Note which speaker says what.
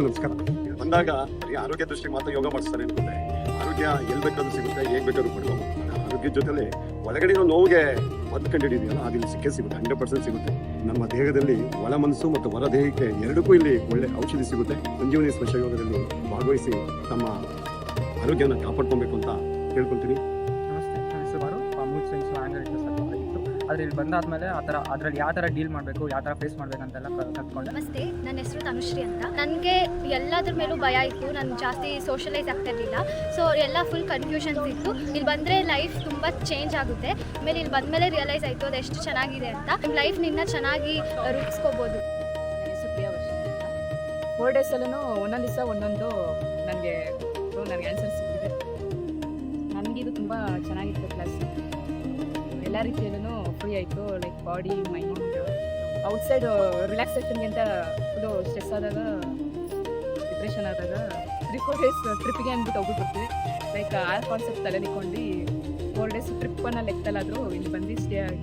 Speaker 1: ನಮಸ್ಕಾರ. ಬಂದಾಗ ಬರೀ ಆರೋಗ್ಯ ದೃಷ್ಟಿ ಮಾತ್ರ ಯೋಗ ಮಾಡಿಸ್ತಾರೆ ಅನ್ಕೊಂಡೆ. ಆರೋಗ್ಯ ಎಲ್ಲಿ ಬೇಕಾದ್ರೂ ಸಿಗುತ್ತೆ, ಹೇಗೆ ಬೇಕಾದ್ರೂ ಪಡ್ಕೋಬಹುದು. ಆರೋಗ್ಯದ ಜೊತೆಲಿ ಒಳಗಡೆ ನೋವಿಗೆ ಮದ್ದು ಕಂಡಿಡಿದೆಯಲ್ಲ, ಅದಿಲ್ಲಿ ಸಿಕ್ಕೇ ಸಿಗುತ್ತೆ, 100% ಸಿಗುತ್ತೆ. ನಮ್ಮ ದೇಹದಲ್ಲಿ ಒಳ ಮನಸ್ಸು ಮತ್ತು ಹೊರ ದೇಹಕ್ಕೆ ಎರಡಕ್ಕೂ ಇಲ್ಲಿ ಒಳ್ಳೆ ಔಷಧಿ ಸಿಗುತ್ತೆ. ಸಂಜೀವನಿ ಸ್ಪರ್ಶ ಯೋಗದಲ್ಲಿ ಭಾಗವಹಿಸಿ ತಮ್ಮ ಆರೋಗ್ಯನ ಕಾಪಾಡ್ಕೊಬೇಕು ಅಂತ ಕೇಳ್ಕೊಳ್ತೀನಿ.
Speaker 2: ನಮಸ್ತೆ, ನನ್ನ ಹೆಸರು ಮೂಡ್ ಸೈನ್ಸ್ ಆಂಗಲ್ ಇತ್ತು. ಆದರೆ ಇಲ್ಲಿ ಬಂದಾದ್ಮೇಲೆ ಅದರಲ್ಲಿ ಯಾವ ಥರ ಡೀಲ್ ಮಾಡಬೇಕು, ಯಾವ ಥರ ಫೇಸ್ ಮಾಡಬೇಕಂತೆಲ್ಲ ಕಲ್ತ್ಕೊಂಡೆ.
Speaker 3: ನಮಸ್ತೆ, ನನ್ನ ಹೆಸರು ತನುಶ್ರೀ ಅಂತ. ನನಗೆ ಎಲ್ಲದ್ರ ಮೇಲೂ ಭಯ ಇತ್ತು, ನಾನು ಜಾಸ್ತಿ ಸೋಷಲೈಸ್ ಆಗ್ತಿರ್ಲಿಲ್ಲ. ಸೊ ಎಲ್ಲ ಫುಲ್ ಕನ್ಫ್ಯೂಷನ್ಸ್ ಇತ್ತು. ಇಲ್ಲಿ ಬಂದರೆ ಲೈಫ್ ತುಂಬ ಚೇಂಜ್ ಆಗುತ್ತೆ. ಆಮೇಲೆ ಇಲ್ಲಿ ಬಂದಮೇಲೆ ರಿಯಲೈಸ್ ಆಯಿತು ಅದು ಎಷ್ಟು ಚೆನ್ನಾಗಿದೆ ಅಂತ. ನಿಮ್ಮ ಲೈಫ್ ನಿನ್ನ ಚೆನ್ನಾಗಿ ರೂಪಿಸ್ಕೋಬೋದು.
Speaker 4: ನನ್ನ ಹೆಸರು ಪ್ರಿಯಾ ವರ್ಷ ಅಂತ. 4 ಡೇಸಲ್ಲೂ ಒಂದೊಂದು ದಿವಸ ಒಂದೊಂದು ನನಗೆ ಆನ್ಸರ್ ಸಿಕ್ಕಿದೆ. ನನಗಿದು ತುಂಬ ಚೆನ್ನಾಗಿತ್ತು ಕ್ಲಾಸ್. ಎಲ್ಲ ರೀತಿಯಲ್ಲೂ ಫ್ರೀ ಆಯಿತು. ಲೈಕ್ ಬಾಡಿ, ಮೈಂಡ್, ಔಟ್ಸೈಡ್ ರಿಲ್ಯಾಕ್ಸೇಷನ್ಗೆ ಅಂತ ಫುಲ್ಲು ಸ್ಟ್ರೆಸ್ ಆದಾಗ, ಡಿಪ್ರೆಷನ್ ಆದಾಗ 3-4 ಡೇಸ್ ಟ್ರಿಪ್ಪಿಗೆ ಅಂದ್ಬಿಟ್ಟು ಹೋಗ್ಬಿಟ್ಟು ಬರ್ತೀವಿ. ಲೈಕ್ ಆ ಕಾನ್ಸೆಪ್ಟ್ ತಲೆನಿಕೊಂಡು 4 ಡೇಸ್ ಟ್ರಿಪ್ಪನ್ನು ಲೆಕ್ಕದಲ್ಲಾದರೂ ಇಲ್ಲಿ ಬಂದು ಸ್ಟೇ ಆಗಿ